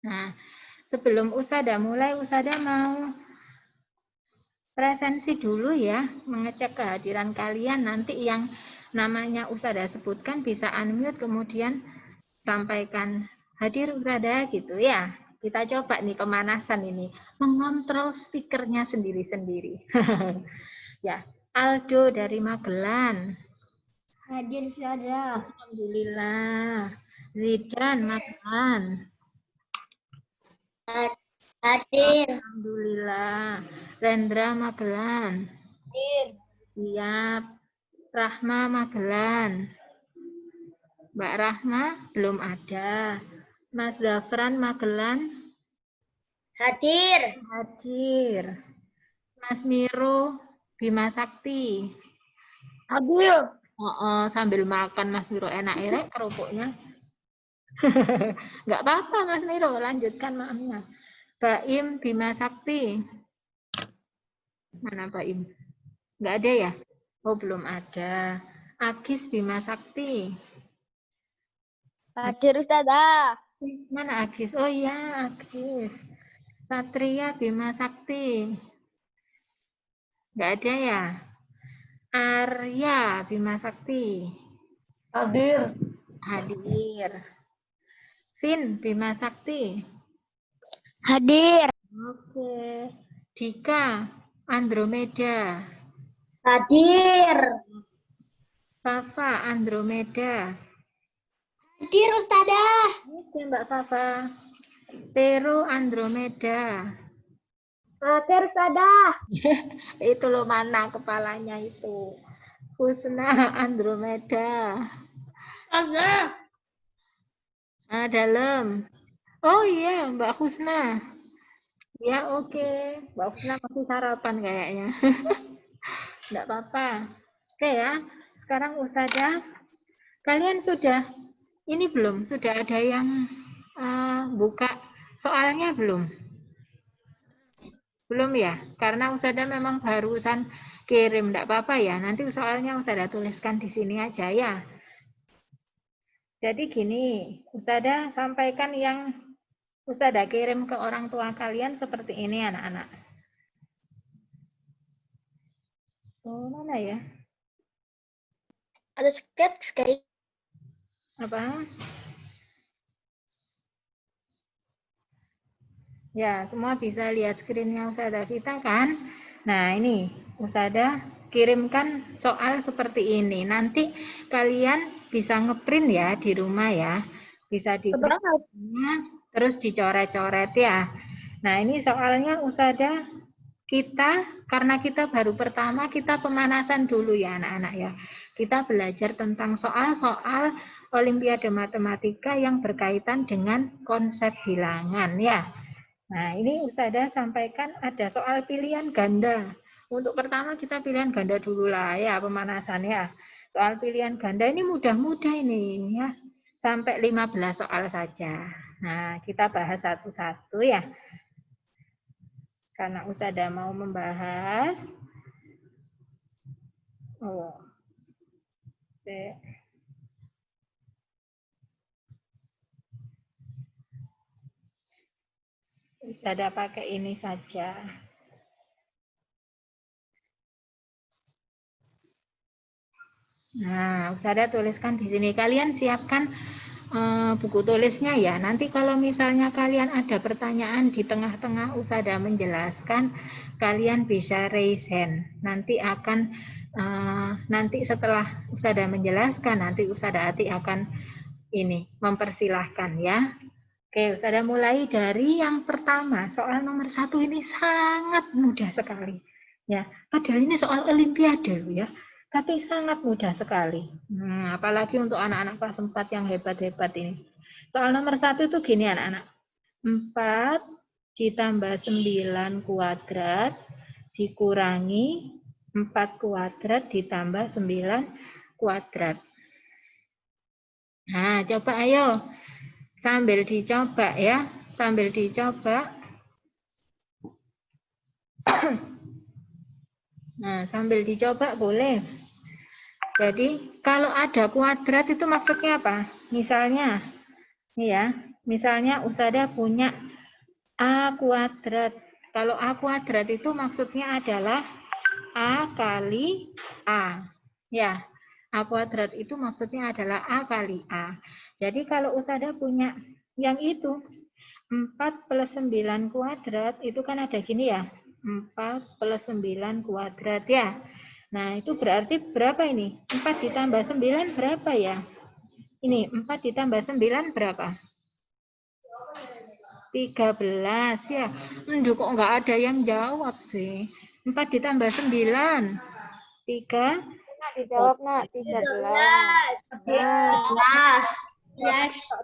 Nah, sebelum Usada mulai, Usada mau presensi dulu ya, mengecek kehadiran kalian. Nanti yang namanya Usada sebutkan bisa unmute, kemudian sampaikan hadir Usada gitu ya. Kita coba nih pemanasan ini, mengontrol speakernya sendiri-sendiri. Ya, Aldo dari Magelan. Hadir Usada. Alhamdulillah. Zidan Magelan. Hadir. Alhamdulillah. Rendra Magelan. Hadir. Siap. Rahma Magelan. Mbak Rahma belum ada. Mas Zafran Magelan. Hadir. Hadir. Mas Miro Bima Sakti. Hadir. Sambil makan Mas Miro enak kerupuknya. Enggak apa-apa Mas Miro, lanjutkan maafnya. Baim Bima Sakti. Mana Baim? Enggak ada ya? Oh, belum ada. Agis Bima Sakti. Hadir Ustada. Mana Agis? Oh iya, Agis. Satria Bima Sakti. Enggak ada ya? Arya Bima Sakti. Hadir. Hadir. Vin Bima Sakti. Hadir. Oke. Dika Andromeda. Hadir. Fafa Andromeda. Hadir Ustada. Oke Mbak Fafa. Pero Andromeda. Hadir Ustada. Itu loh mana kepalanya itu. Husna Andromeda. Ada. Dalam. Oh iya Mbak Husna. Ya oke. Mbak Husna masih sarapan kayaknya. Enggak apa-apa. Oke ya. Sekarang Ustazah. Kalian sudah ini belum? Sudah ada yang buka soalnya belum? Belum ya? Karena Ustazah memang barusan kirim, enggak apa-apa ya. Nanti soalnya Ustazah tuliskan di sini aja ya. Jadi gini, Ustazah sampaikan yang Ustazah kirim ke orang tua kalian seperti ini anak-anak. Oh, mana ya? Ada sketch kayak Apa? Ya, semua bisa lihat screen-nya Ustazah kita kan? Nah, ini Ustazah kirimkan soal seperti ini. Nanti kalian bisa ngeprint ya di rumah ya. Bisa di terus dicoret-coret ya. Nah, ini soalnya Ustazah karena kita baru pertama, kita pemanasan dulu ya anak-anak ya. Kita belajar tentang soal-soal Olimpiade Matematika yang berkaitan dengan konsep bilangan ya. Nah, ini Ustazah sampaikan ada soal pilihan ganda. Untuk pertama kita pilihan ganda dulu lah ya, pemanasan ya. Soal pilihan ganda ini mudah-mudah ini ya. Sampai 15 soal saja. Nah, kita bahas satu-satu ya. Karena Ustazah mau membahas. Oh. Oke. Ustazah pakai ini saja. Nah, Ustazah tuliskan di sini. Kalian siapkan buku tulisnya ya. Nanti kalau misalnya kalian ada pertanyaan di tengah-tengah Ustazah menjelaskan, kalian bisa raise hand. Nanti setelah Ustazah menjelaskan, nanti Ustazah Ati akan mempersilahkan ya. Oke, Ustazah mulai dari yang pertama. Soal nomor 1 ini sangat mudah sekali. Ya, padahal ini soal Olimpiade ya. Tapi sangat mudah sekali. Apalagi untuk anak-anak kelas 4 yang hebat-hebat ini. Soal nomor 1 itu gini anak-anak. 4 ditambah 9 kuadrat dikurangi 4 kuadrat ditambah 9 kuadrat. Nah, coba ayo. Sambil dicoba ya. Sambil dicoba. Nah, sambil dicoba boleh. Jadi, kalau ada kuadrat itu maksudnya apa? Misalnya, ini ya, Misalnya Usada punya A kuadrat. Kalau A kuadrat itu maksudnya adalah A kali A. Ya, A kuadrat itu maksudnya adalah A kali A. Jadi kalau Usada punya yang itu, 4 plus 9 kuadrat, itu kan ada gini ya, 4 plus 9 kuadrat ya. Nah, itu berarti berapa ini? 4 ditambah 9 berapa ya? Ini 4 ditambah 9 berapa? 13 ya. Kok nggak ada yang jawab sih? 4 ditambah 9. 3. Dijawab, Nak. 13. 11.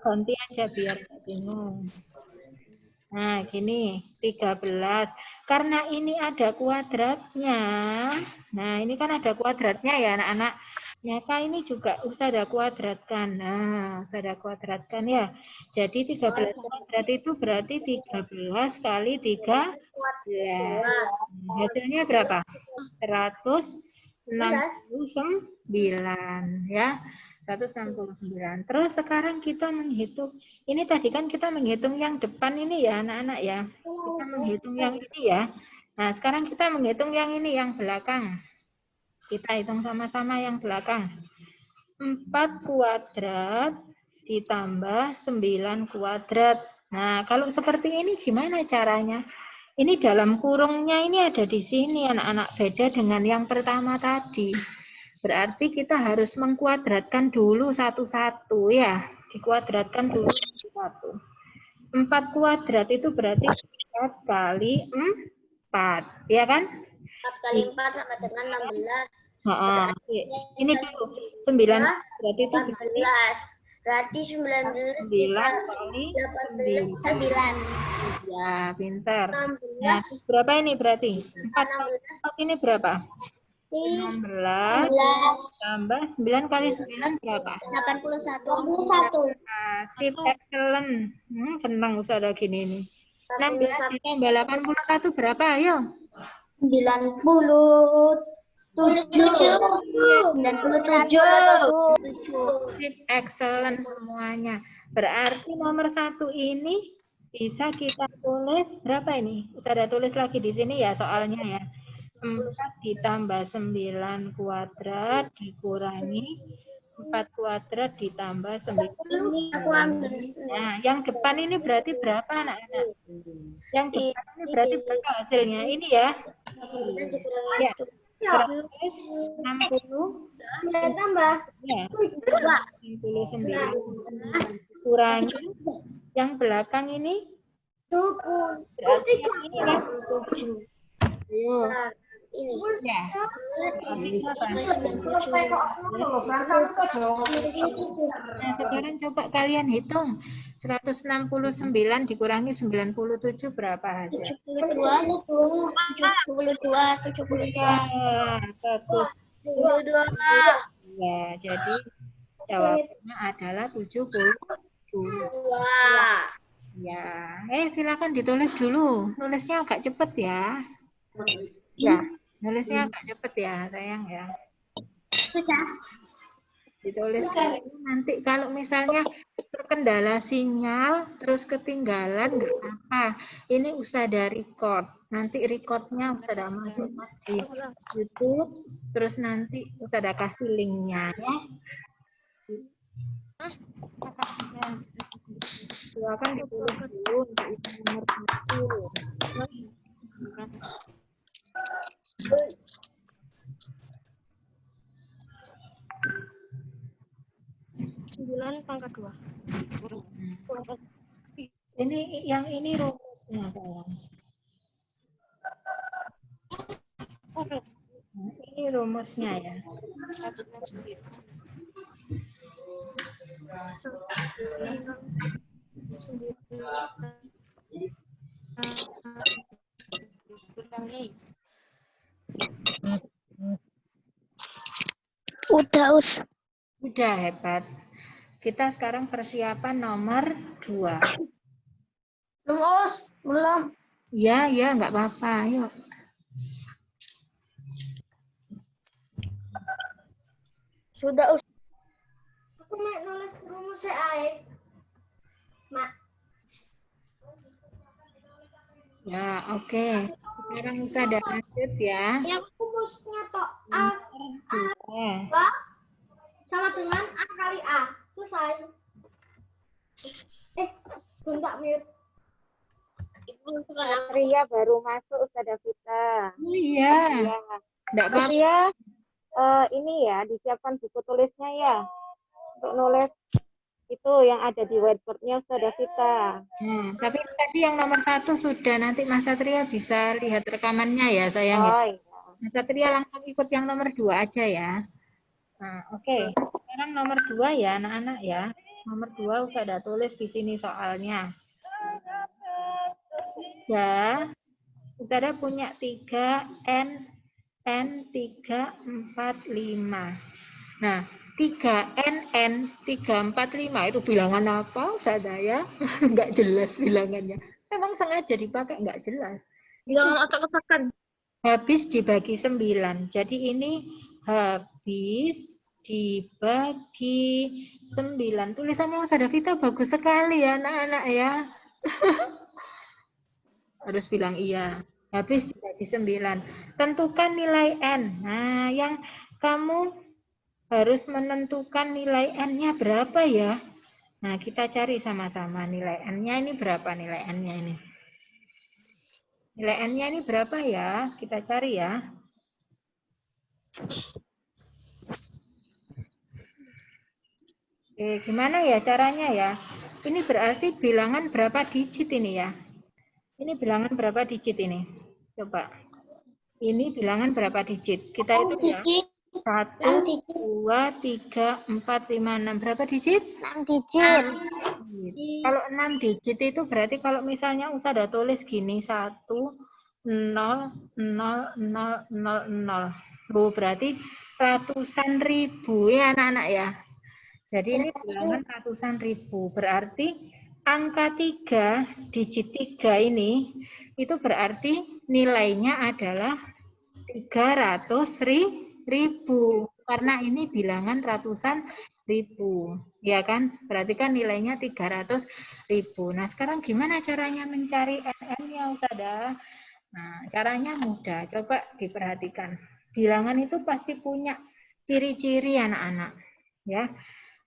Ganti aja biar nggak bingung. Nah, gini, 13. Karena ini ada kuadratnya. Nah, ini kan ada kuadratnya ya, anak-anak. Maka ini juga Ustazah kuadratkan. Nah, Ustazah kuadratkan ya. Jadi 13 kuadrat itu berarti 13 kali 13. Hasilnya berapa? 169 ya. 169. Terus sekarang kita menghitung. Ini tadi kan kita menghitung yang depan ini ya, anak-anak ya. Kita menghitung yang ini ya. Nah, sekarang kita menghitung yang ini, yang belakang. Kita hitung sama-sama yang belakang. 4 kuadrat ditambah 9 kuadrat. Nah, kalau seperti ini gimana caranya? Ini dalam kurungnya ini ada di sini, anak-anak, beda dengan yang pertama tadi. Berarti kita harus mengkuadratkan dulu satu-satu ya. Dikuadratkan dulu satu-satu. 4 kuadrat itu berarti 4 kali 4. Ya kan? 4 kali 4 sama dengan 16. Ini dulu. 9 kuadrat itu berarti 14. Berarti 19 kali 9. Ya, pintar. 16. Nah, berapa ini berarti? 4 kali 4 ini berapa? 16 tambah 9 kali 9 berapa? 81. Sip, excellent. Senang Ustazah gini nih. 16 ditambah 81 berapa? Ayo. 97. Sip, excellent semuanya. Berarti nomor 1 ini bisa kita tulis berapa ini? Ustazah tulis lagi di sini ya soalnya ya. 4 ditambah 9 kuadrat dikurangi 4 kuadrat ditambah 9. Nah, yang depan ini berarti berapa anak-anak? Yang depan ini berarti berapa hasilnya? Ini ya. Ya. 160. Tambah. Ya. 69. Kurangi yang belakang ini berarti yang ini kan? Ayo. Ini. Ya. Nah, sekarang coba kalian hitung. 169 dikurangi 97 berapa hasil? 72. Ya, bagus. 72. Ya, jadi jawabannya adalah 72. Ya, silakan ditulis dulu. Nulisnya agak cepet ya. Ya, nulisnya agak cepet ya, sayang ya. Sudah. Ditulis dulu. Nanti kalau misalnya terkendala sinyal, terus ketinggalan, nggak apa. Ini Ustazah record. Nanti recordnya Ustazah masukkan di YouTube, terus nanti Ustazah kasih linknya ya. Silakan ditulis dulu untuk itu nomor 9 pangkat 2. Ini yang ini rumusnya sayang. Ini rumusnya ya. Udah hebat. Kita sekarang persiapan nomor 2. Belum. Ya, nggak apa-apa. Ayo. Sudah, Us. Aku mau nulis rumus ae. Mak. Ya, oke. Sekarang Usada lanjut ya. Yang rumusnya toh A Dua. sama dengan A kali A. Selesai. Belum tak mute. Satria baru masuk Ustazah Vita. Oh iya. Iya. Enggak apa-apa. Satria, ini ya disiapkan buku tulisnya ya untuk nulis itu yang ada di whiteboardnya Ustazah Vita. Tapi tadi yang nomor 1 sudah, nanti Mas Satria bisa lihat rekamannya ya sayang. Oh iya. Mas Satria langsung ikut yang nomor 2 aja ya. Nah, oke. Sekarang nomor 2 ya anak-anak ya. Nomor 2 Usada tulis di sini soalnya. Ya, Usada punya 3 N 3, 4, 5. Nah, 3 N 3, 4, 5 itu bilangan apa Usada ya? Enggak jelas bilangannya. Memang sengaja dipakai enggak jelas. Bilangan otak-otakan. Habis dibagi 9. Jadi ini habis dibagi 9. Tulisannya Usada Vita bagus sekali ya anak-anak ya. Harus bilang iya. Habis dibagi 9. Tentukan nilai N. Nah, yang kamu harus menentukan nilai N-nya berapa ya? Nah, kita cari sama-sama nilai N-nya ini berapa nilai N-nya ini. Nilai N-nya ini berapa ya? Kita cari ya. Oke, gimana ya caranya ya? Ini berarti bilangan berapa digit ini ya? Ini bilangan berapa digit ini? Coba. Ini bilangan berapa digit? Kita itu ya. 1, 2, 3, 4, 5, 6. Berapa digit? 6 digit. Kalau 6 digit itu berarti kalau misalnya Usada tulis gini 1, 0, 0, 0, 0, 0. Oh, berarti ratusan ribu ya anak-anak ya. Jadi ini bilangan ratusan ribu. Berarti angka 3, digit 3 ini, itu berarti nilainya adalah 300 ribu. Karena ini bilangan ratusan ribu. Ya kan? Berarti kan nilainya 300 ribu. Nah, sekarang gimana caranya mencari NN-nya, Usada? Nah, caranya mudah. Coba diperhatikan. Bilangan itu pasti punya ciri-ciri anak-anak. Ya.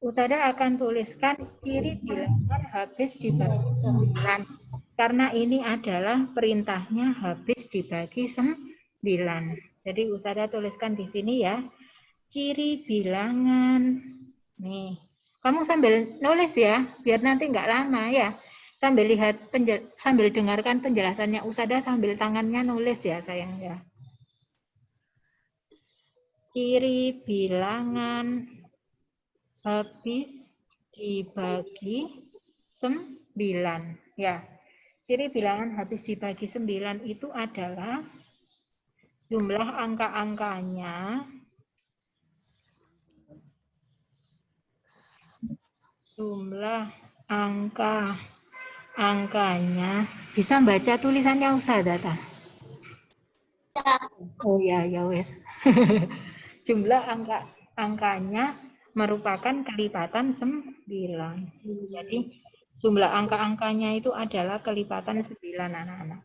Usada akan tuliskan ciri bilangan habis dibagi 9. Karena ini adalah perintahnya habis dibagi 9. Jadi Usada tuliskan di sini ya. Ciri bilangan. Nih, kamu sambil nulis ya, biar nanti nggak lama ya. Sambil lihat, sambil dengarkan penjelasannya Usada sambil tangannya nulis ya sayang ya. Ciri bilangan habis dibagi 9. Ya, ciri bilangan habis dibagi 9 itu adalah jumlah angka-angkanya bisa baca tulisannya Ustazah ta? Oh ya, ya wes. Jumlah angkanya merupakan kelipatan 9. Jadi jumlah angka-angkanya itu adalah kelipatan 9 anak-anak.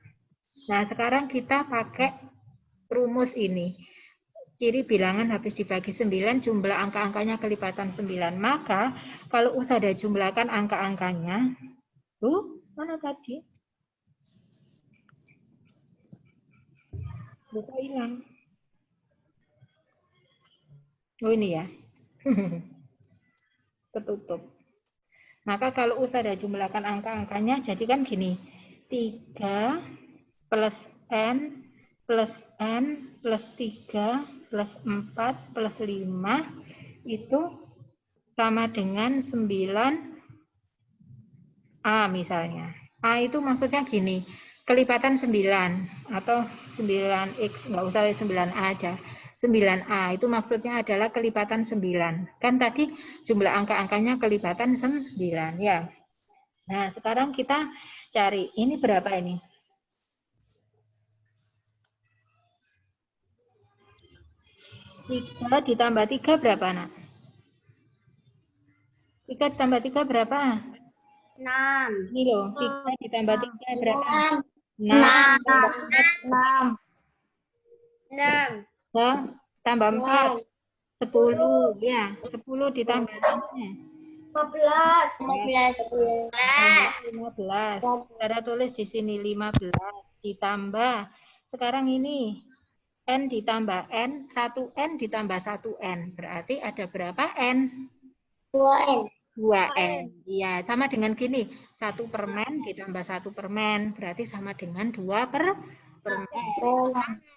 Nah, sekarang kita pakai rumus ini. Ciri bilangan habis dibagi 9, jumlah angka-angkanya kelipatan 9. Maka, kalau Usada jumlahkan angka-angkanya, mana tadi? Buka hilang. Oh ini ya. Ketutup. Maka kalau Usada jumlahkan angka-angkanya, jadi kan gini. 3 plus N plus N plus 3 plus 4 plus 5 itu sama dengan 9A misalnya. A itu maksudnya gini, kelipatan 9 atau 9X, nggak usah 9A aja. 9A itu maksudnya adalah kelipatan 9. Kan tadi jumlah angka-angkanya kelipatan 9 ya. Nah, sekarang kita cari ini berapa ini? 3 ditambah 3 berapa, Nak? 3 ditambah 3 berapa? 6. Ini loh, 3 ditambah 3 berapa? 6 tambah 6. 4 tambah 4 10 ya 10 ditambah 5 15. 15 cara tulis di sini 15 ditambah sekarang ini N ditambah N 1N ditambah 1N berarti ada berapa N 2N. 2N iya sama dengan gini 1 permen ditambah 1 permen berarti sama dengan 2 permen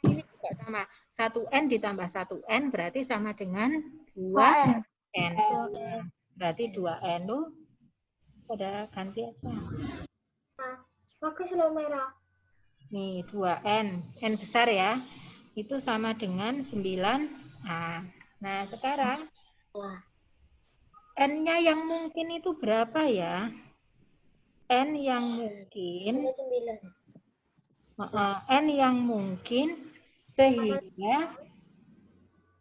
ini juga sama 1N ditambah 1N berarti sama dengan 2N. Berarti 2N tuh pada ganti aja. Pakai sudah merah. Nih 2N. N besar ya. Itu sama dengan 9A. Nah sekarang N-nya yang mungkin itu berapa ya? N yang mungkin. 9. N yang mungkin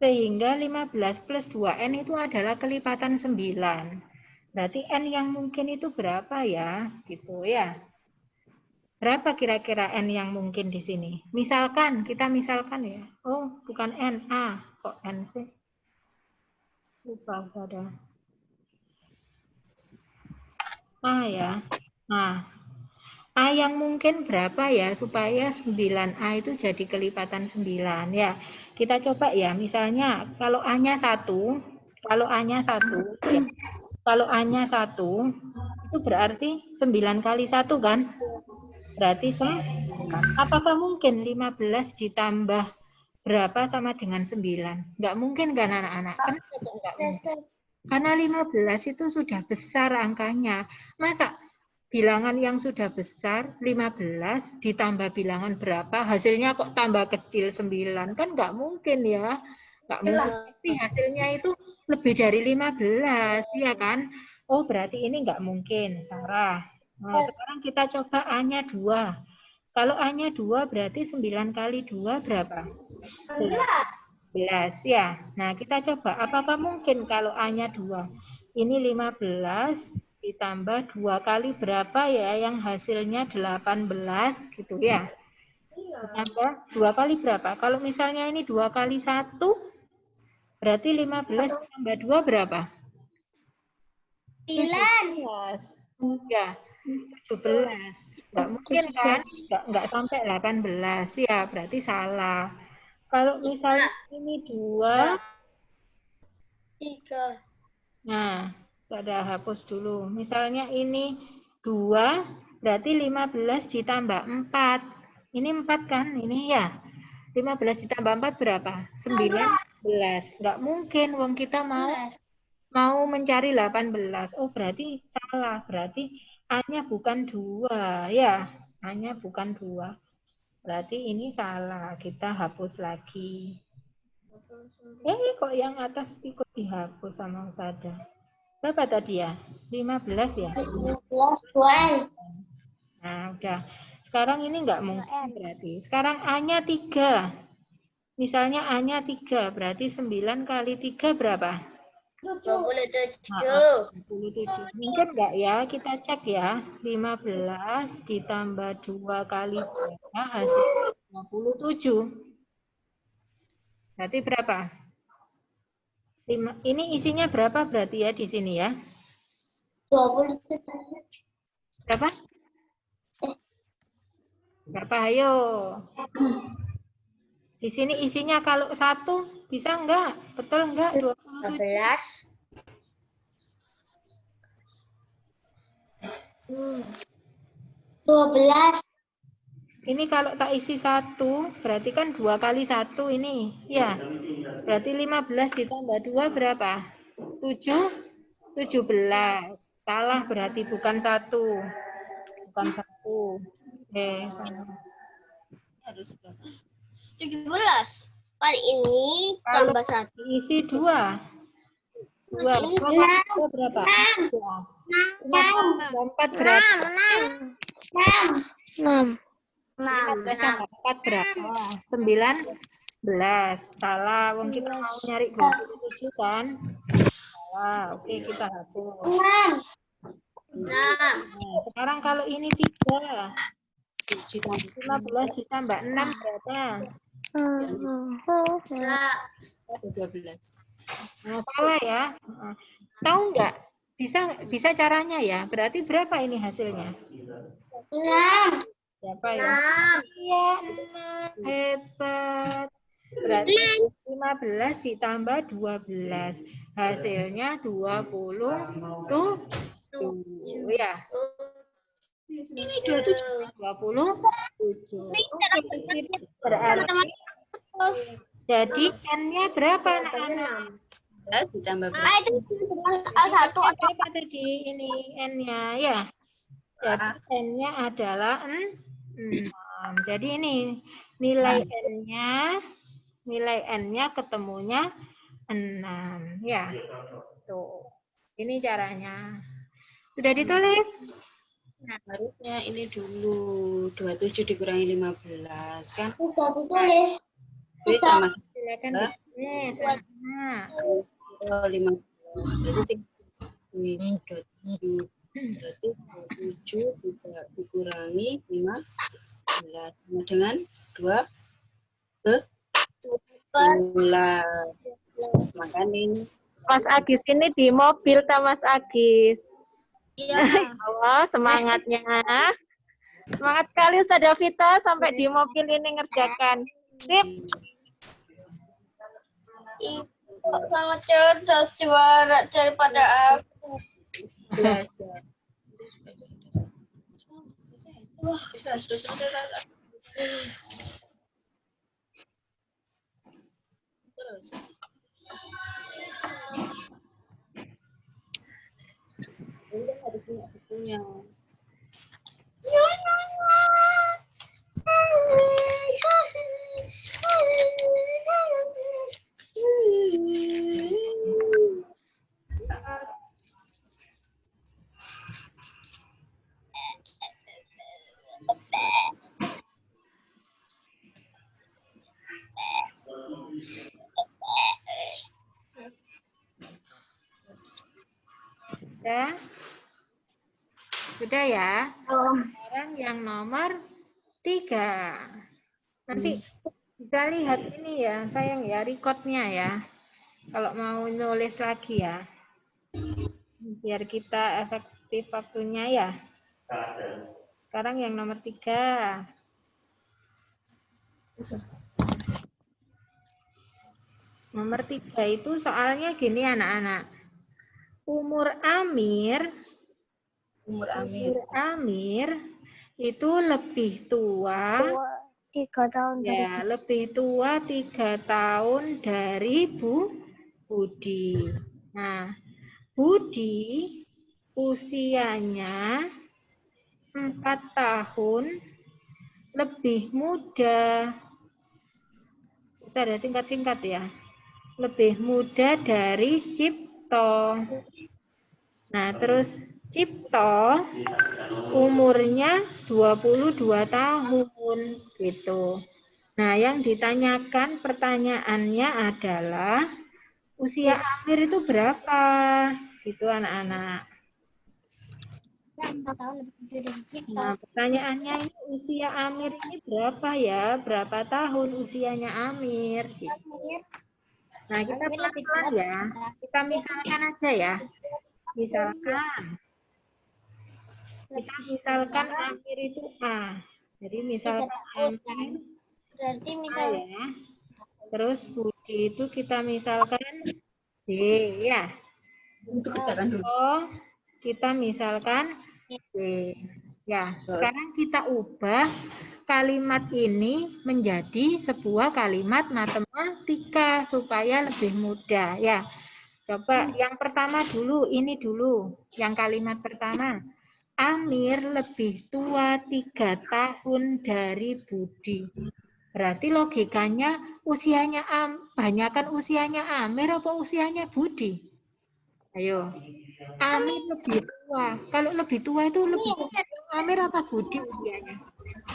sehingga 15 plus 2N itu adalah kelipatan 9. Berarti N yang mungkin itu berapa ya? Gitu ya. Berapa kira-kira N yang mungkin di sini? Misalkan, kita misalkan ya. Oh, bukan N, A. Kok N sih? Lupa, ada. A ya. Nah, A yang mungkin berapa ya supaya 9A itu jadi kelipatan 9 ya. Kita coba ya, misalnya kalau A-nya 1, kalau A-nya 1, ya. Kalau A-nya 1 itu berarti 9 kali 1 kan? Berarti apakah mungkin 15 ditambah berapa sama dengan 9? Enggak mungkin kan anak-anak? Kenapa kok enggak mungkin? Karena 15 itu sudah besar angkanya. Masa bilangan yang sudah besar 15 ditambah bilangan berapa hasilnya kok tambah kecil 9 kan nggak mungkin ya nggak mungkin pasti hasilnya itu lebih dari 15 ya kan oh berarti ini nggak mungkin Sarah. Nah sekarang kita coba A-nya 2 kalau A-nya 2 berarti 9 kali 2 berapa 11 ya nah kita coba apakah mungkin kalau A-nya 2 ini 15 ditambah 2 kali berapa ya yang hasilnya 18 gitu ya. Ditambah 2 kali berapa? Kalau misalnya ini 2 kali 1 berarti 15 ditambah 2 berapa? 17. Ya, 17. Enggak mungkin kan? Enggak sampai 18 ya, berarti salah. Kalau misalnya ini 2 3. Nah, pada hapus dulu. Misalnya ini 2, berarti 15 ditambah 4. Ini 4 kan? Ini ya. 15 ditambah 4 berapa? 19. Enggak mungkin, wong kita mau mencari 18. Oh, berarti salah. Berarti A-nya bukan 2. Ya, A-nya bukan 2. Berarti ini salah. Kita hapus lagi. Kok yang atas ikut dihapus sama Usada? Berapa tadi ya? 15 ya? 15. Nah, udah. Sekarang ini enggak mungkin berarti. Sekarang A-nya 3. Misalnya A-nya 3, berarti 9 kali 3 berapa? 27. Mungkin enggak ya? Kita cek ya. 15 ditambah 2 kali 3 hasilnya 27. Berarti berapa? Ini isinya berapa berarti ya di sini ya? 27. Berapa? Berapa? Ayo. Di sini isinya kalau 1 bisa enggak? Betul enggak? 27. 12. Ini kalau tak isi 1, berarti kan 2 kali 1 ini. Ya. Berarti 15 ditambah 2 berapa? 7? 17. Salah berarti bukan 1. Bukan 1. Oke. Harus 17. Kali ini tambah 1. Isi 2. 2. Ini 2 berapa? 4 berapa? 6. 4 berapa? 19. Salah. Wong kita mau nyari 27 kan? Salah. Oke, kita hapus. Nah, sekarang kalau ini 3. 15 ditambah 6 berapa? Ya. 12. Nah, salah ya. Nah, tahu nggak? Bisa caranya ya. Berarti berapa ini hasilnya? 6. Berapa ya? Iya, 6. Hebat. Berarti 15 ditambah 12. Hasilnya 27. Ya. Ini 27. 27. Oke, sip. Berarti jadi N-nya berapa anak-anak? 12 ditambah Itu A1 atau Berapa tadi ini N-nya ya? Jadi N-nya adalah 6. Jadi ini nilai N-nya ketemunya 6 ya. Tuh. Ini caranya. Sudah ditulis? Nah, harusnya ini dulu 27 dikurangi 15 kan? sudah ditulis. Jadi sama Silakan Mbak. ditulis. Nah, 15 berarti 27 berarti 27 juga dikurangi 15 sama dengan 12. Makanya ini Mas Agis ini di mobil ta Mas Agis. Iya. Allah, semangatnya. Semangat sekali Ustazah Vita sampai di mobil ini ngerjakan. Sip. Kok sangat cerdas juara daripada aku. belajar. Wah, sudah selesai. Terus. Ini harus punya bukunya. sudah. Sudah ya. Oh. Sekarang yang nomor 3. Nanti bisa lihat ini ya, sayang ya, recordnya ya. Kalau mau nulis lagi ya. Biar kita efektif waktunya ya. Sekarang yang nomor 3. Nomor 3 itu soalnya gini anak-anak. Umur Amir itu lebih tua 3 tahun ya, lebih tua 3 tahun dari Budi. Nah, Budi usianya 4 tahun lebih muda. Bisa ada singkat-singkat ya. Lebih muda dari Cipto. Nah, terus Cipto umurnya 22 tahun gitu. Nah, yang ditanyakan pertanyaannya adalah usia Amir itu berapa? Gitu anak-anak. Nah, pertanyaannya ini usia Amir ini berapa ya? Berapa tahun usianya Amir? Gitu. Nah, kita pelan-pelan ya. Kita misalkan aja ya. Misalkan Amir itu A. Jadi misalkan Amir berarti A misal ya. Terus Budi itu kita misalkan D ya. Untuk kerjakan dulu. Oh, kita misalkan D. Ya, sekarang kita ubah kalimat ini menjadi sebuah kalimat matematika supaya lebih mudah ya. Coba yang pertama dulu, ini dulu. Yang kalimat pertama. Amir lebih tua 3 tahun dari Budi. Berarti logikanya usianya banyakan usianya Amir apa usianya Budi? Ayo. Amir lebih tua. Kalau lebih tua itu lebih tua Amir apa Budi usianya?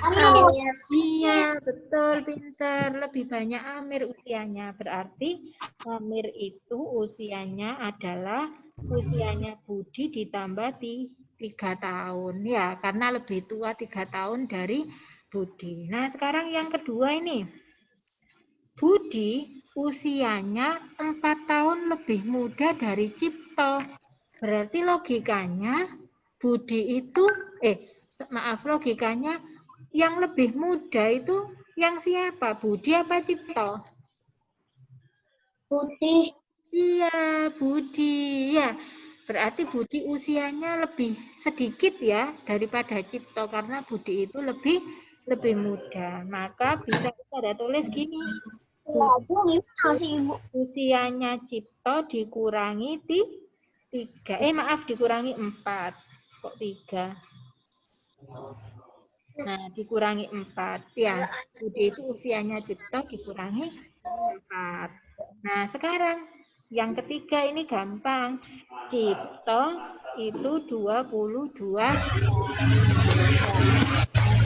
Amir. Iya, betul, pinter. Lebih banyak Amir usianya. Berarti Amir itu usianya adalah usianya Budi ditambah 3 tahun. Ya, karena lebih tua 3 tahun dari Budi. Nah, sekarang yang kedua ini. Budi usianya 4 tahun lebih muda dari Cipto. Berarti logikanya Budi itu, logikanya yang lebih muda itu yang siapa? Budi apa Cipto? Putih. Iya, Budi. Ya, berarti Budi usianya lebih sedikit ya daripada Cipto karena Budi itu lebih muda. Maka bisa kita tulis gini. Usianya Cipto dikurangi 3. Dikurangi 4. Kok 3? Nah, dikurangi 4. Ya, Budi itu usianya Cipto dikurangi 4. Nah, sekarang yang ketiga ini gampang. Cipto itu 22.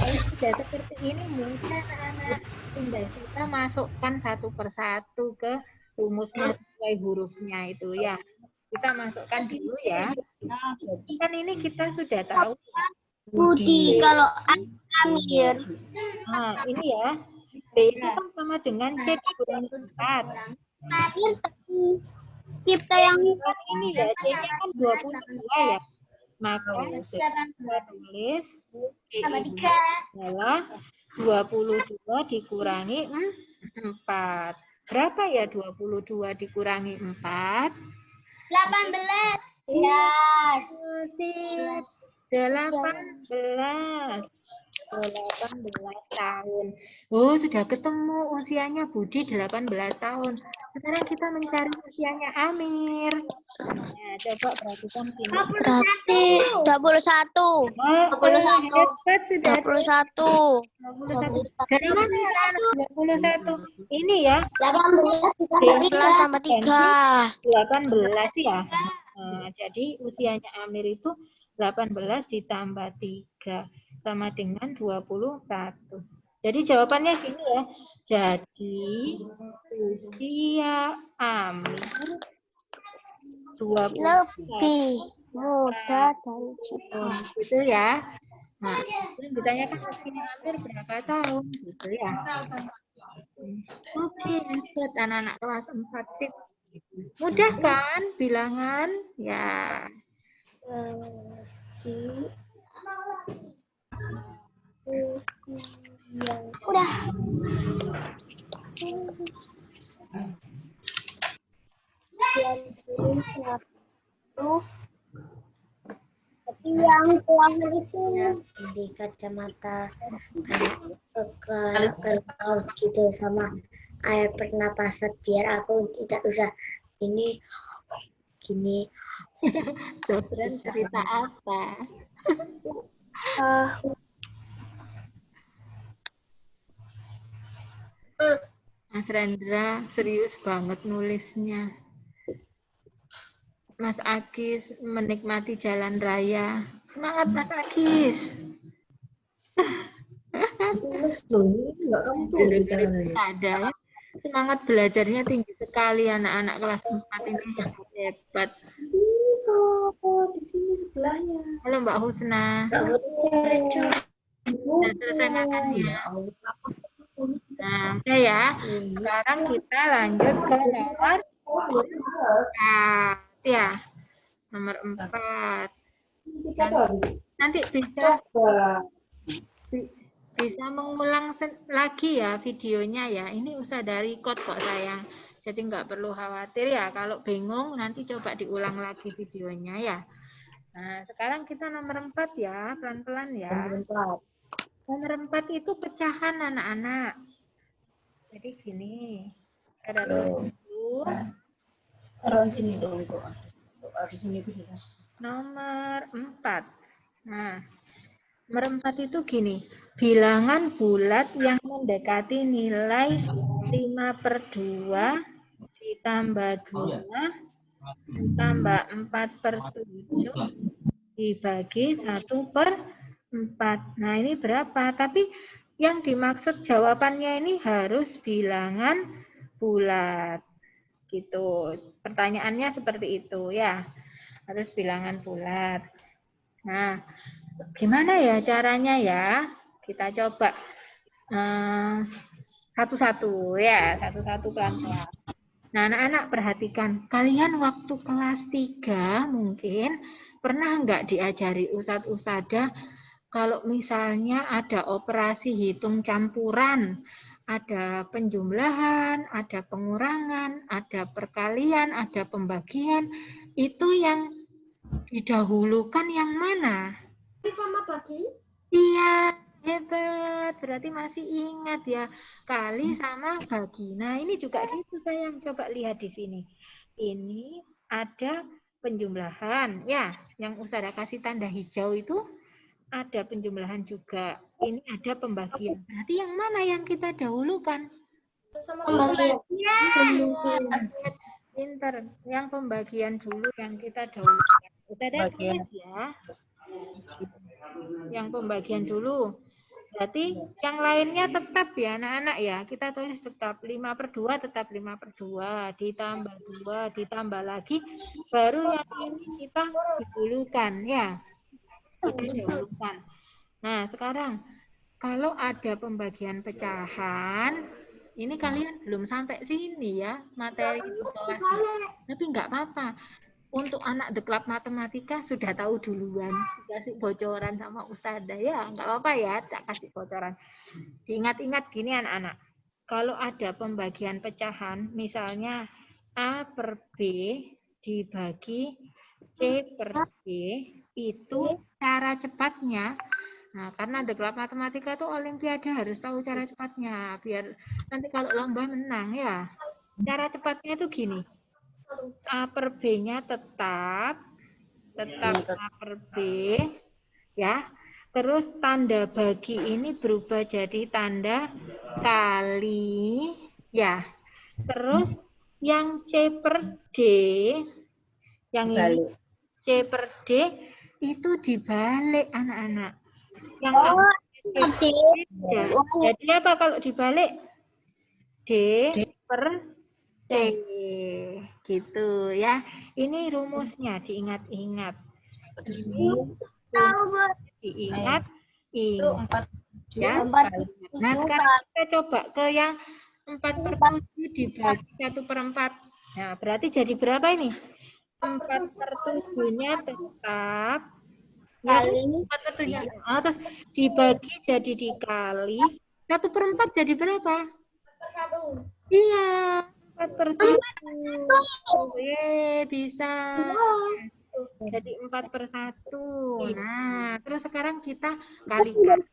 Kalau sudah seperti ini mudah anak-anak. Tinggal kita masukkan satu persatu ke rumusnya sesuai hurufnya itu ya. Kita masukkan dulu ya. Kan ini kita sudah tahu. Budi kalau Amir. Nah, ini ya. B itu kan sama dengan C dikurangi 4. Amir Cipta yang ini ya, C-nya kan 22 ya. Maka kita tulis B adalah 22 dikurangi 4. Berapa ya 22 dikurangi 4? 18. 18 tahun. Oh, sudah ketemu usianya Budi 18 tahun. Sekarang kita mencari usianya Amir. Nah, coba perhatikan sini. Berarti 21. Oh, 21. Sudah 21. 21. Dari mana anak-anak 21? Ini ya. 18 sama 3. 18 ya. Nah, jadi usianya Amir itu 18 ditambah 3 sama dengan 21. Jadi jawabannya gini ya. Jadi usia Amir 20 Lebih muda dari Cipta. gitu ya. Nah, yang ditanyakan usia Amir berapa tahun gitu ya. Oke, lanjut anak-anak kelas 4 sip. Mudah kan bilangan? Ya. Udah. Yang kuasa itu di kacamata ke laut gitu sama air pernapasan biar aku tidak usah ini gini. Dobran cerita apa? Mas Rendra serius banget nulisnya. Mas Agis menikmati jalan raya. Semangat Mas Agis. Tulis loh, ini enggak kamu tulis jalan raya. Ada ya. Semangat belajarnya tinggi sekali anak-anak kelas 4 ini hebat. Di sini sebelahnya. Halo Mbak Husna. Sudah selesai makannya. Nah, oke ya. Sekarang kita lanjut ke nomor 4 ya. Nomor 4. Nanti bisa mengulang lagi ya videonya ya. Ini usah dari record kok sayang. Jadi nggak perlu khawatir ya. Kalau bingung nanti coba diulang lagi videonya ya. Nah, sekarang kita nomor 4 ya. Pelan-pelan ya. Nomor 4 itu pecahan anak-anak. Jadi gini. Ada dulu. Taruh sini dong kok. Harus sini dulu. Nomor 4. Nah, nomor 4 itu gini. Bilangan bulat yang mendekati nilai 5/2 ditambah 2 ditambah 4/7 dibagi 1/4. Nah, ini berapa? Tapi yang dimaksud jawabannya ini harus bilangan bulat. Gitu. Pertanyaannya seperti itu ya. Harus bilangan bulat. Nah, gimana ya caranya ya? Kita coba. Satu-satu ya, satu-satu pelan-pelan. Nah, anak-anak perhatikan, kalian waktu kelas 3 mungkin pernah nggak diajari ustadz-ustadzah kalau misalnya ada operasi hitung campuran, ada penjumlahan, ada pengurangan, ada perkalian, ada pembagian, itu yang didahulukan yang mana? Sama bagi? Iya, hebat. Berarti masih ingat ya. Kali sama bagi. Nah, ini juga gitu sayang. Coba lihat di sini. Ini ada penjumlahan. Ya, yang Ustazah kasih tanda hijau itu ada penjumlahan juga. Ini ada pembagian. Berarti yang mana yang kita dahulukan? Pembagian. Pinter. Yang pembagian dulu yang kita dahulukan. Ustazah tulis ya. Yang pembagian dulu. Berarti yang lainnya tetap ya anak-anak ya. Kita tulis tetap 5/2 tetap 5/2. Ditambah 2, ditambah lagi. Baru yang ini kita dahulukan ya. Kita dahulukan. Nah sekarang kalau ada pembagian pecahan, ini kalian belum sampai sini ya materi kelas. Tapi nggak apa-apa. Untuk anak The Club Matematika sudah tahu duluan, dikasih bocoran sama Ustazah ya, nggak apa-apa ya, tak kasih bocoran. Diingat-ingat gini anak-anak, kalau ada pembagian pecahan, misalnya A per B dibagi C per D, itu cara cepatnya, nah karena The Club Matematika itu Olimpiade harus tahu cara cepatnya, biar nanti kalau lomba menang ya. Cara cepatnya itu gini. A per B-nya tetap A per B, ya. Terus tanda bagi ini berubah jadi tanda kali, ya. Terus yang C per D, yang ini C per D itu dibalik anak-anak. Yang C jadi apa kalau dibalik? D per C. Gitu ya. Ini rumusnya diingat-ingat. Diingat. Ya. Nah, sekarang kita coba ke yang 4/7 dibagi 1/4. Nah, berarti jadi berapa ini? 4/7-nya tetap kali 4/7-nya. Terus dibagi jadi dikali 1/4 jadi berapa? 1. Iya. 4/1. Bisa. Jadi 4/1. Nah, terus sekarang kita kalikan.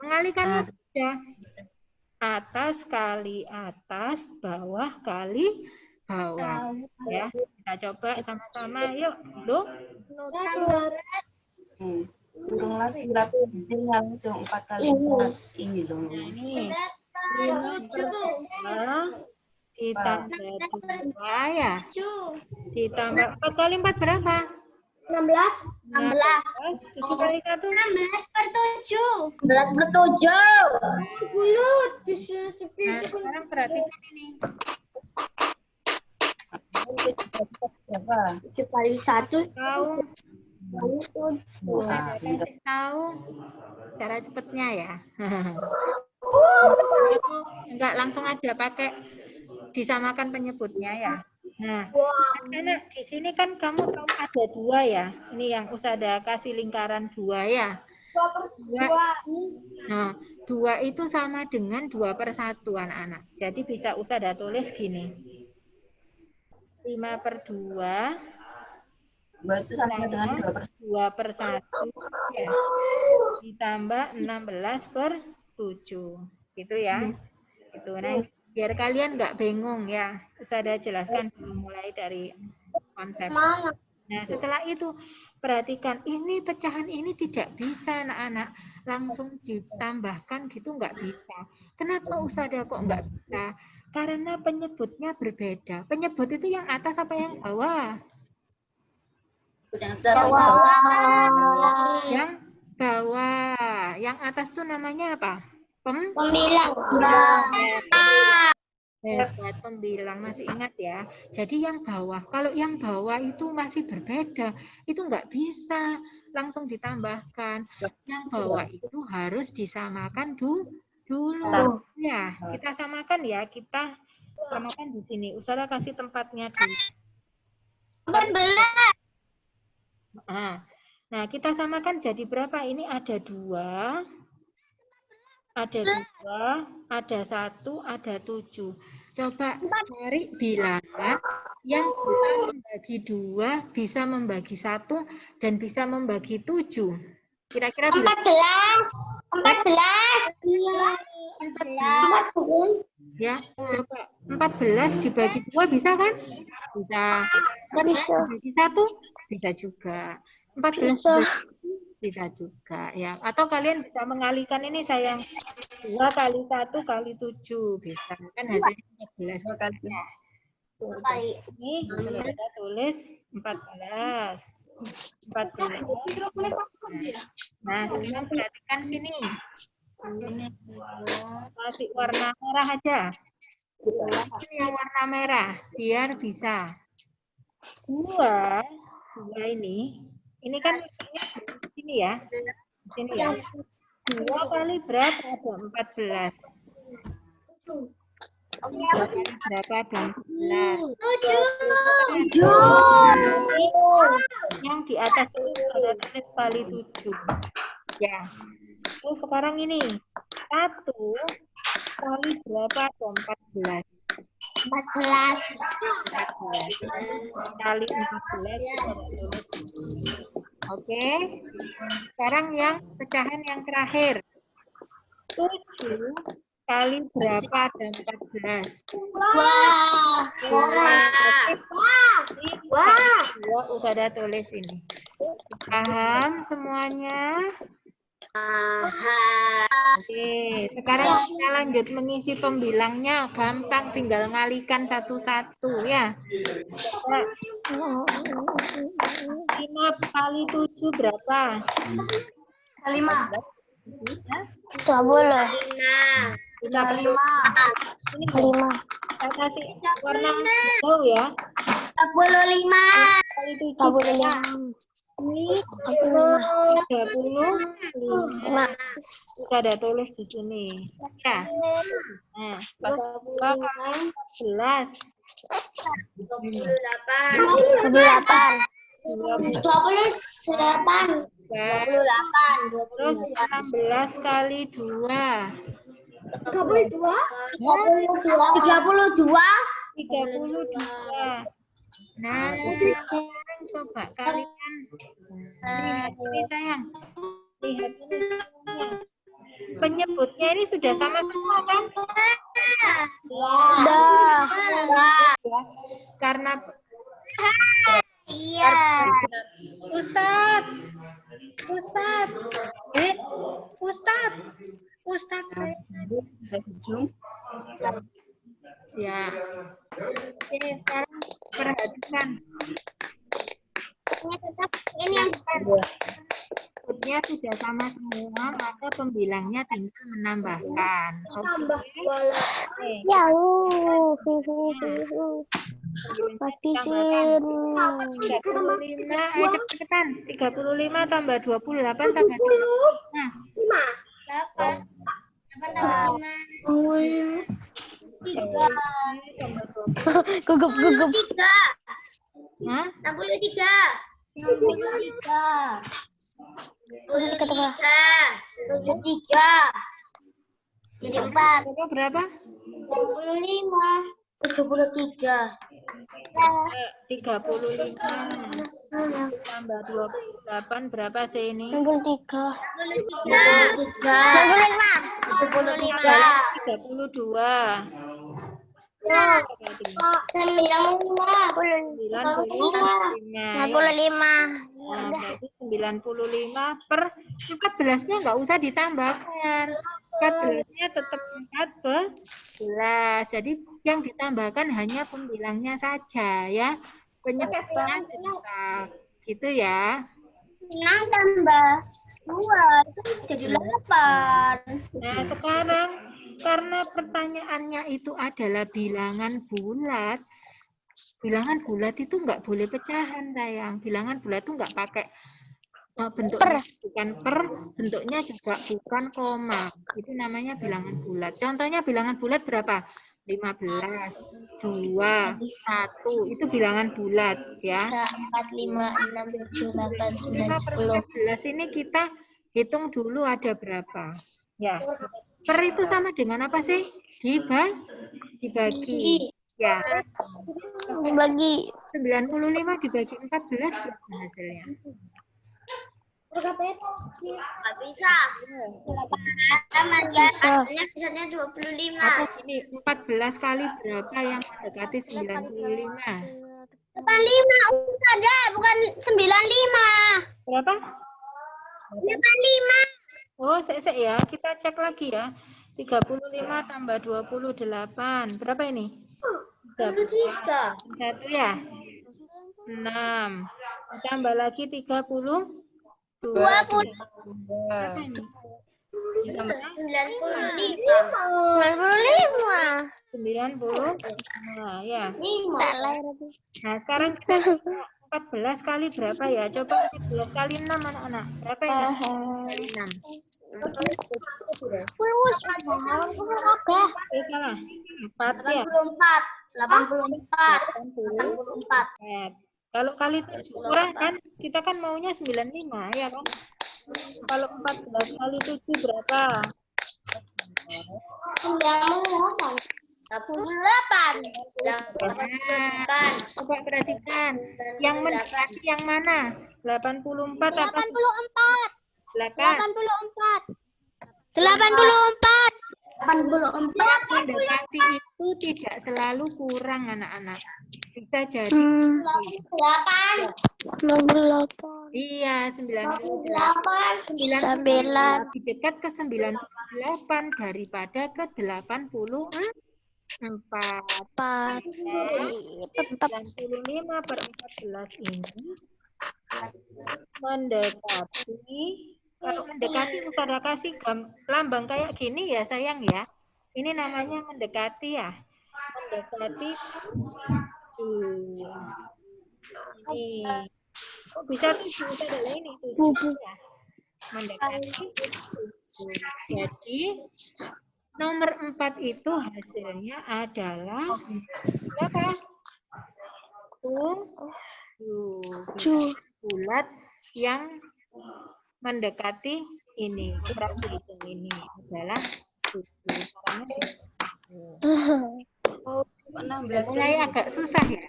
Mengalikannya sudah. Atas kali atas, bawah kali bawah. Ya, kita coba sama-sama. Yuk, Loh. Kurang lagi di sini langsung 4 kali 4 ini dong. Nah, ini 5/2 ditambah 2 ya. Ditambah 4 kali 4 berapa? 16. 7 kali 1. 16/7. 16/7. Nah, sekarang perhatikan ini. 7 kali 1. Tahu. Kasih tahu cara cepatnya ya. Enggak langsung aja pakai disamakan penyebutnya ya. Nah, anak di sini kan kamu tahu ada 2 ya. Ini yang Ustazah kasih lingkaran 2 ya. 2 itu sama dengan 2/1 anak-anak. Jadi bisa Ustazah tulis gini. 5/2 berarti sama dengan 2/1 ya. Ditambah 16/7. Gitu ya. Itu. Nah, biar kalian nggak bingung ya. Ustazah jelaskan dulu mulai dari konsep. Nah, setelah itu perhatikan ini pecahan ini tidak bisa anak-anak langsung ditambahkan gitu nggak bisa. Kenapa Ustazah kok nggak bisa? Karena penyebutnya berbeda. Penyebut itu yang atas apa yang bawah? Yang bawah. Yang atas tuh namanya apa? Pembilang. Hebat, pembilang, masih ingat ya. Jadi yang bawah, kalau yang bawah itu masih berbeda, itu nggak bisa langsung ditambahkan. Yang bawah itu harus disamakan dulu. dulu. Ya, kita samakan ya. Kita samakan di sini. Ustazah kasih tempatnya dulu. 14. Nah, kita samakan jadi berapa? Ini ada 2, ada 1, ada 7. Coba cari bilangan yang bisa membagi 2, bisa membagi 1, dan bisa membagi 7. Kira-kira bilangan 14. Iya. 14. ya, coba 14 dibagi 2 bisa kan? Bisa. 14 dibagi 1 bisa juga. 14 bisa juga ya. Atau kalian bisa mengalihkan ini sayang. 2 kali 1 kali 7 bisa. Kan hasilnya 14 ya. Ini kita tulis 14. 14. Nah, sekarang perhatikan sini. Kasih warna merah aja. Yang warna merah biar bisa. 2 ini kan di sini ya. Di sini ya. 2 kali berapa? Ada 14. 2 kali berapa? Ada 14. 7. Yang di atas ini ada tulis kali 7. Ya. Terus sekarang ini 1 kali berapa? Ada 14. 14. Kali 14. Oke. Sekarang yang pecahan yang terakhir. 7 kali berapa? Ada 14. Wah. Ustazah tulis ini. Paham semuanya? Oke, sekarang kita lanjut mengisi pembilangnya. Gampang, tinggal ngalihkan satu-satu ya. 5 kali 7 berapa? 5. 20. 5. Ini saya kasih warna hijau ya. 25. Kali 7 berapa? 35. Kita ada tulis di sini. Ya. Nah, 2 kali 14. 28. 28. 28. Terus 16 kali 2. 32. 32. Nah, sekarang coba kalian lihat ini sayang. Lihat ini semuanya. Penyebutnya ini sudah sama semua kan? Ya, karena Ustadz. Ya. Oke, sekarang perhatikan. Inputnya sudah sama semua, maka pembilangnya tinggal menambahkan. Oke. Tambahkan 35, cepetan. 35 tambah 28 tambah 35. Gugup. Hah? 73. Jadi 4. Berapa? 73. 35 tambah 28 berapa sih ini? 63. 32. 95 per 14-nya nggak usah ditambahkan. 14-nya tetap 14. Jadi yang ditambahkan hanya pembilangnya saja ya. Penyebutnya tetap. Gitu ya. 6 tambah 2 itu jadi 8. Nah, sekarang karena pertanyaannya itu adalah bilangan bulat. Bilangan bulat itu nggak boleh pecahan, sayang. Bilangan bulat itu nggak pakai bentuknya bukan per, bentuknya juga bukan koma. Itu namanya bilangan bulat. Contohnya bilangan bulat berapa? 15, 2, 1. Itu bilangan bulat ya. 4, 5, 6, 7, 8, 9, 10. 14 ini kita hitung dulu ada berapa. Ya. Per itu sama dengan apa sih? Dibagi. Ya. Dibagi. 95 dibagi 14 berapa hasilnya? Nggak bisa. Hasilnya bisanya 25. Atau gini, 14 kali berapa yang mendekati 95? 85 ada, bukan 95. Berapa? 85. Oh, sek ya. Kita cek lagi ya. 35 tambah 28. Berapa ini? 23. 1 ya? 6. Tambah lagi 30. 20. Berapa ini? 95 ya. Nah, sekarang kita 14 kali berapa ya? Coba 14 kali 6 anak-anak. Berapa ini? Kali 6. Salah. 4 ya. 84. Kalau kali 7 kurang kan, kita kan maunya 95 ya kan? Kalau 14 kali 7 berapa? 88. Coba perhatikan. Yang mendekati yang mana? 84 atau 84. mendekati itu tidak selalu kurang anak-anak. Bisa jadi 8. iya 98. 9. Lebih dekat ke 98 daripada ke 84. 95 per 14 ini mendekati. Kalau mendekati Ustazah kasih lambang kayak gini ya sayang ya. Ini namanya mendekati ya. Mendekati 7. Ini. Kok bisa 7? Adalah ini 7 ya. Mendekati 7. Jadi nomor 4 itu hasilnya adalah berapa? 7 bulat yang mendekati ini. Berarti hitung ini adalah 7. Mulai agak susah ya.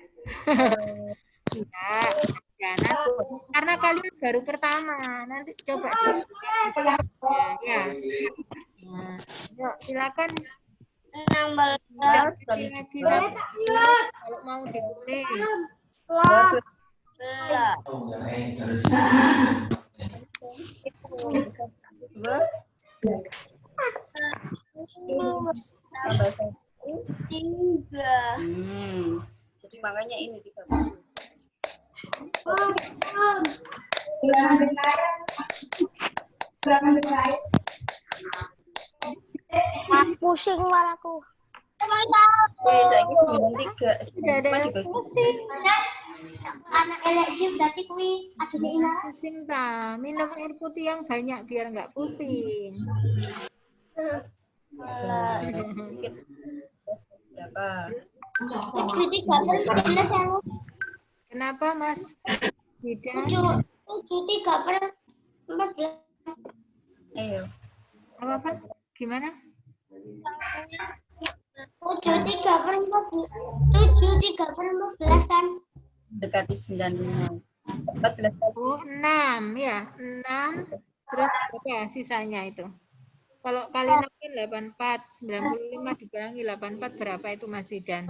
Ya, nanti karena kalian baru pertama, nanti coba ya. Nah, yuk silakan 16. lagi kalau mau ditulis. Jadi makanya ini 30. Pusing kepalaku. Saya 93. Tidak ada yang pusing. Anak alergi berarti kui adanya Ina. Pusing tak? Minum air putih yang banyak biar nggak pusing. Berapa? Jadi gambar jelas yang Kenapa Mas Hidan? 7/3/14. Ayo. Apa? Gimana? 7/3/14 kan? Dekati 95. 14 kali. Oh, 6 ya. 6 terus berapa sisanya itu? Kalau kali 6 kan 84, 95 dikurangi 84 berapa itu Mas Hidan?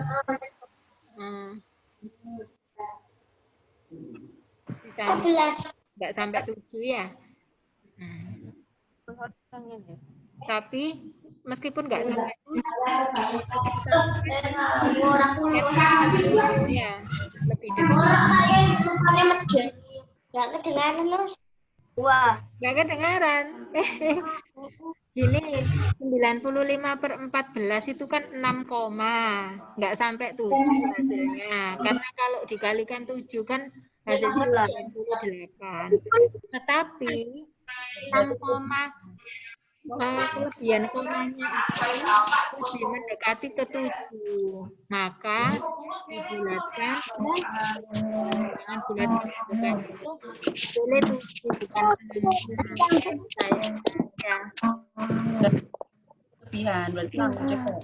Sisanya 11. nggak sampai 7 ya. Tapi meskipun nggak sampai 7, ya lebih dekat. Nggak kedengaran Mas. Wah, Nggak kedengaran. Gini, 95/14 itu kan 6, nggak sampai 7 hasilnya. Karena kalau dikalikan 7 kan hasilnya 98. Tetapi yang kelebihan komanya itu lebih mendekati ke 7, maka dibulatkan ke bilangan bulat kedudukan itu boleh 7, bukan 9. Saya ya. Kelebihan berarti langsung cepet.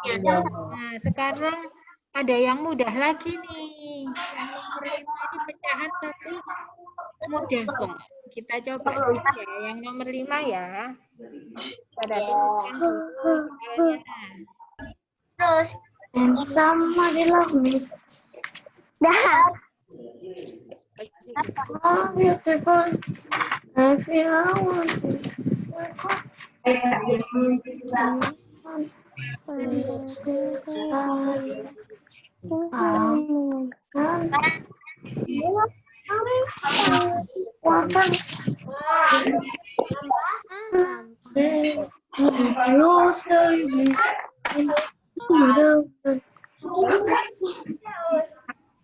Ya. Nah, sekarang ada yang mudah lagi nih. Yang nomor 5 ini pecahan tapi mudah kok. Kita coba dulu ya, yang nomor 5 ya. Pada tuliskan dulu soalnya. Terus sama di langit. Dah. Oh, beautiful. I feel I want to.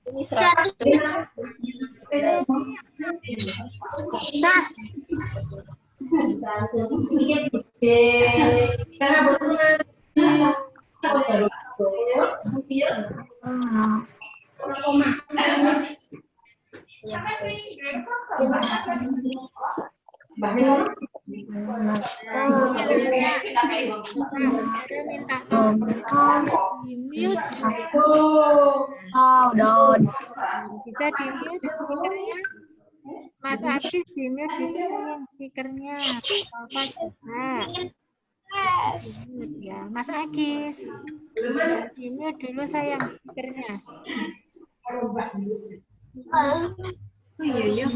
Ini 100. Saya minta tolong di mute. Bisa di mute speakernya. Mas Agis di mute dulu sayang speakernya. Apa juga. Di mute ya. Mas Agis. Di mute dulu sayang speakernya. Oh iya.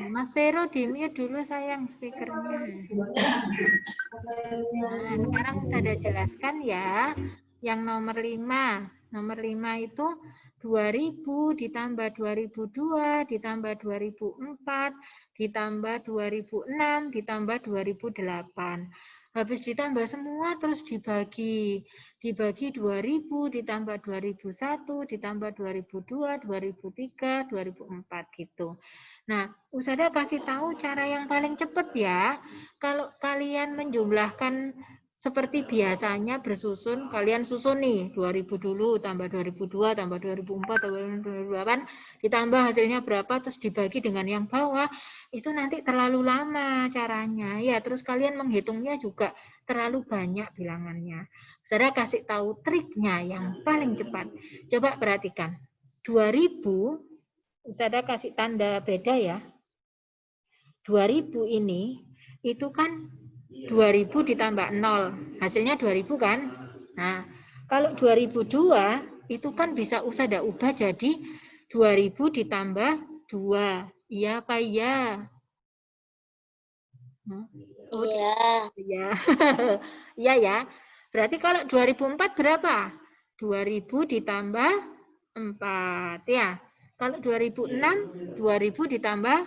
Mas Vero di mute dulu sayang speakernya. Nah, sekarang sudah jelaskan ya. Yang nomor 5. Nomor 5 itu 2000 ditambah 2002 ditambah 2004 ditambah 2006 ditambah 2008. Habis ditambah semua terus dibagi. Dibagi 2000 ditambah 2001 ditambah 2002, 2003, 2004 gitu. Nah, Usada kasih tahu cara yang paling cepat ya. Kalau kalian menjumlahkan seperti biasanya bersusun, kalian susun nih 2000 dulu, tambah 2002, tambah 2004, tambah 2008, ditambah hasilnya berapa, terus dibagi dengan yang bawah, itu nanti terlalu lama caranya. Ya, terus kalian menghitungnya juga terlalu banyak bilangannya. Usada kasih tahu triknya yang paling cepat. Coba perhatikan. 2000 Usada kasih tanda beda ya. 2000 ini itu kan 2000 ditambah 0. Hasilnya 2000 kan? Nah, kalau 2002 itu kan bisa Usada ubah jadi 2000 ditambah 2. Iya apa iya? Oh, Iya. iya. Iya ya. Berarti kalau 2004 berapa? 2000 ditambah 4 ya. Kalau 2006, 2000 ditambah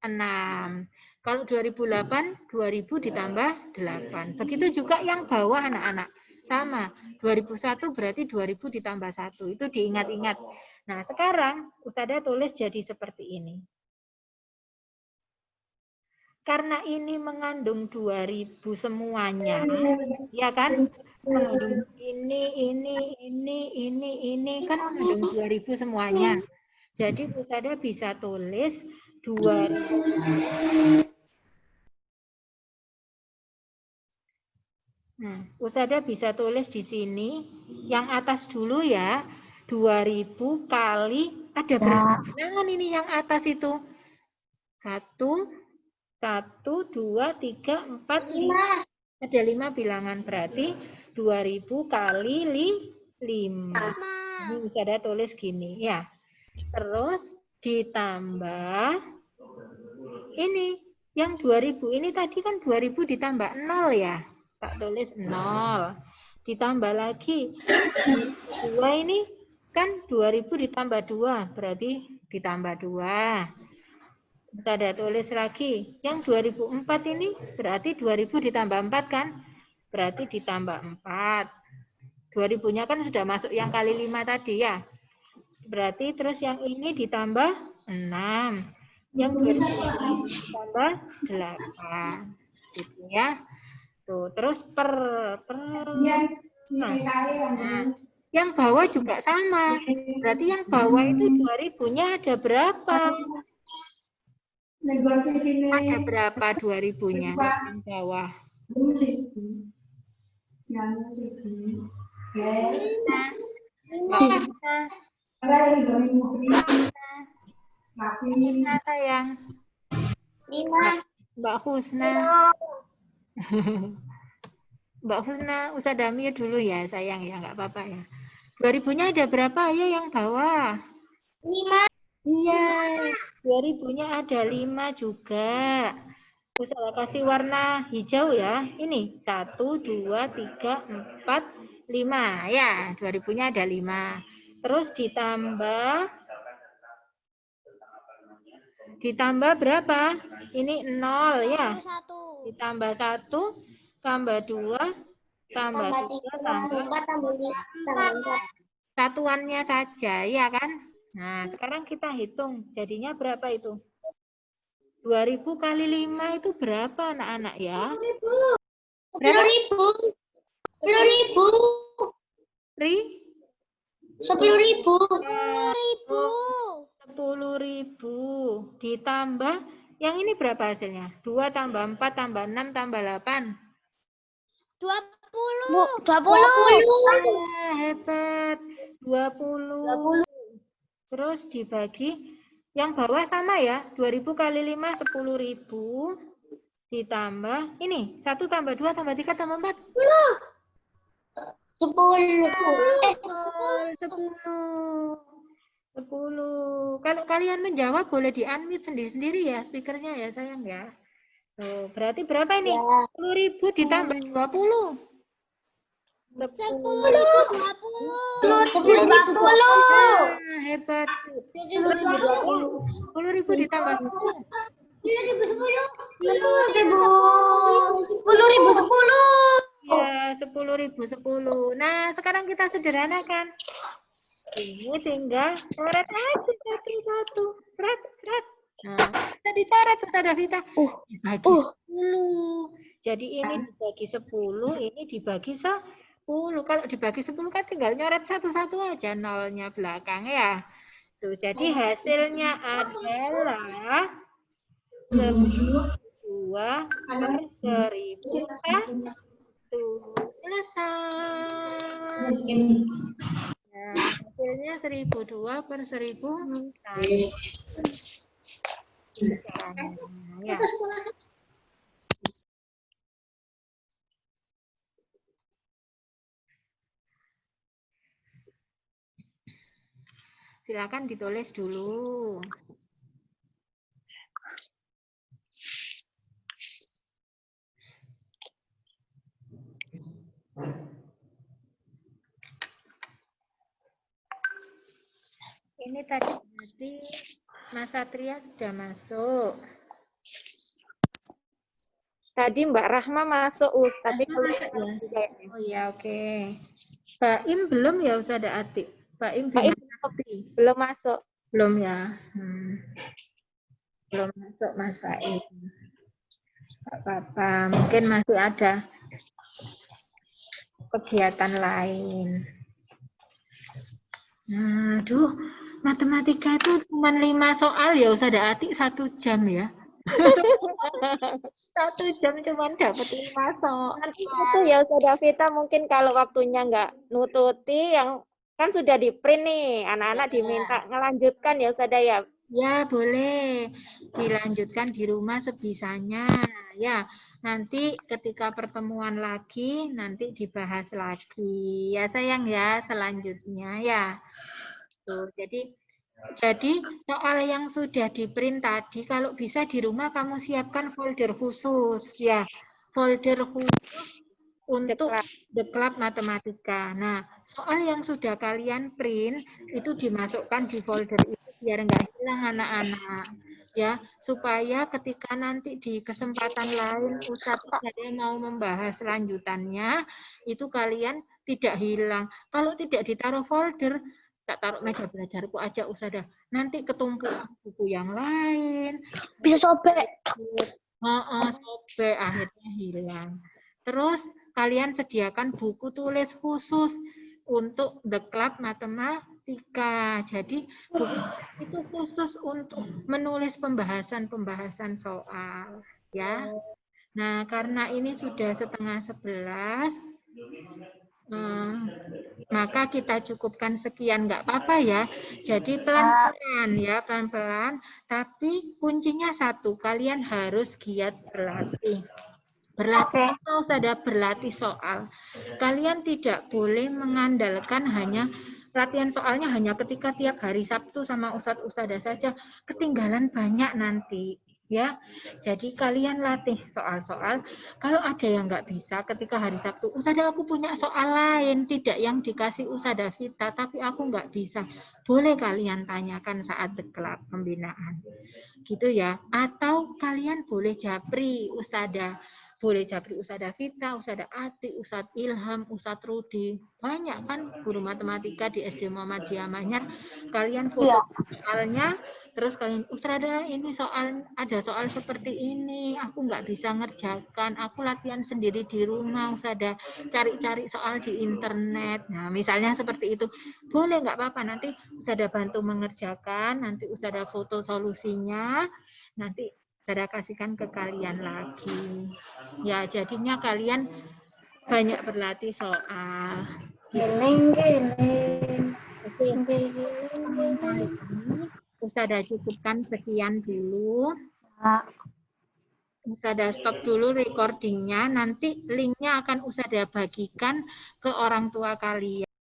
6. Kalau 2008, 2000 ditambah 8. Begitu juga yang bawah anak-anak. Sama. 2001 berarti 2000 ditambah 1. Itu diingat-ingat. Nah, sekarang Ustada tulis jadi seperti ini. Karena ini mengandung 2000 semuanya, ya kan? Mengandung ini kan mengandung 2000 semuanya. Jadi Usada bisa tulis 2000. Nah, Usada bisa tulis di sini yang atas dulu ya. 2000 kali ada berapa bilangan ini yang atas itu? 1 1 2 3 4 5. Ada 5 bilangan berarti 2000 kali 5. Ini Usada tulis gini ya. Terus ditambah ini yang 2000 ini tadi kan 2000 ditambah 0 ya. Tak tulis 0. Ditambah lagi 2 ini kan 2000 ditambah 2 berarti ditambah 2. Usada tulis lagi yang 2004 ini berarti 2000 ditambah 4 kan. berarti ditambah 4. 2000-nya kan sudah masuk yang kali 5 tadi ya. Berarti terus yang ini ditambah 6. Yang 2000 ini ditambah 8. Gitu ya. Tuh, terus nah, yang bawah juga sama. Berarti yang bawah itu 2000-nya ada berapa? Ada berapa 2000-nya yang bawah? Nah, sayang. 5. Mbak Husna. Mbak Husna, Ustazah mute dulu ya, sayang ya, nggak apa-apa ya. 2000-nya ada berapa ya yang bawah? 5. Iya, 2000-nya ada 5 juga. Ustazah kasih warna hijau ya. Ini 1, 2, 3, 4, 5. Ya, 2000-nya ada 5. Terus ditambah berapa? Ini 0 ya. Ditambah 1, tambah 2, tambah 3, tambah 4. satuannya saja, ya kan? Nah, sekarang kita hitung. Jadinya berapa itu? 2000 kali 5 itu berapa anak-anak ya? 10.000. 10.000. 10.000. 10.000 ditambah yang ini berapa hasilnya? 2 tambah 4 tambah 6 tambah 8. 20. Ah, hebat. 20. Terus dibagi yang bawah sama ya. 2000 kali 5 10.000 ditambah ini 1 tambah 2 tambah 3 tambah 4. 10. 10. Kalau kalian menjawab boleh di-unmute sendiri-sendiri ya speakernya ya sayang ya. Tuh, berarti berapa ini? 10.000 ditambah 20. 10.020. Nah, hebat. 10.000 ditambah 10. 10.010. Ya, 10.010. Nah, sekarang kita sederhanakan. Ini tinggal coret aja satu-satu. Seret. Nah, kita dicoret tuh Ustazah Vita. Dibagi 10. Jadi ini dibagi 10, ini dibagi 10. Kalau dibagi 10 kan tinggal nyoret satu-satu aja nolnya belakang ya. Tuh, jadi hasilnya adalah 1002 per 1001. Selesai. Nah, hasilnya 1002 per 1001. Ya. Silakan ditulis dulu. Ini tadi berarti Mas Satria sudah masuk. Tadi Mbak Rahma masuk, tapi Masuk ya? Oh ya, oke. Baim belum ya Ustazah Atik? Baim belum masuk. Belum ya? Belum masuk Mas Baim. Gak apa-apa, mungkin masih ada kegiatan lain. Nah, aduh, matematika itu cuma 5 soal ya Ustazah Atik 1 jam ya. 1 jam cuma dapat 5 soal. Itu ya Ustazah Vita, mungkin kalau waktunya nggak nututi, yang kan sudah di print nih, anak-anak diminta ngelanjutkan ya Ustazah ya. Ya, boleh dilanjutkan di rumah sebisanya. Ya, nanti ketika pertemuan lagi, nanti dibahas lagi. Ya, sayang ya, selanjutnya ya. Tuh, jadi soal yang sudah di print tadi, kalau bisa di rumah kamu siapkan folder khusus. Ya, folder khusus untuk The Club Matematika. Nah, soal yang sudah kalian print, itu dimasukkan di folder itu biar nggak hilang anak-anak. ya, supaya ketika nanti di kesempatan lain Ustadz mau membahas lanjutannya, itu kalian tidak hilang. Kalau tidak ditaruh folder, tak taruh meja belajarku aja Ustazah, nanti ketumpukan buku yang lain, Bisa sobek. sobek, akhirnya hilang. Terus kalian sediakan buku tulis khusus untuk The Club Matematika. Jadi buku itu khusus untuk menulis pembahasan soal, ya. Nah, karena ini sudah 10:30, maka kita cukupkan sekian, nggak apa-apa ya. Jadi pelan-pelan ya, pelan-pelan. Tapi kuncinya satu, kalian harus giat berlatih. Berlatih atau sudah berlatih soal. Kalian tidak boleh mengandalkan hanya latihan soalnya hanya ketika tiap hari Sabtu sama Ustadz-Ustadzah saja. Ketinggalan banyak nanti. Ya, jadi kalian latih soal-soal. Kalau ada yang nggak bisa ketika hari Sabtu, Ustadzah aku punya soal lain, tidak yang dikasih Ustadzah Vita, tapi aku nggak bisa. Boleh kalian tanyakan saat The Club pembinaan, gitu ya. Atau kalian boleh japri Ustadzah. Boleh japri Ustadzah Vita, Ustadzah Ati, Ustadz Ilham, Ustadz Rudi. Banyak kan guru matematika di SD Muhammadiyah Manyar. Kalian foto soalnya, terus kalian, Ustadzah ini ada soal seperti ini, aku nggak bisa ngerjakan, aku latihan sendiri di rumah, Ustadzah cari-cari soal di internet. Nah, misalnya seperti itu. Boleh, nggak apa-apa, nanti Ustadzah bantu mengerjakan, nanti Ustadzah foto solusinya, nanti Ustadzah kasihkan ke kalian lagi. Ya, jadinya kalian banyak berlatih soal. Ustadzah cukupkan sekian dulu. Ustadzah stop dulu recordingnya. Nanti linknya akan Ustadzah bagikan ke orang tua kalian.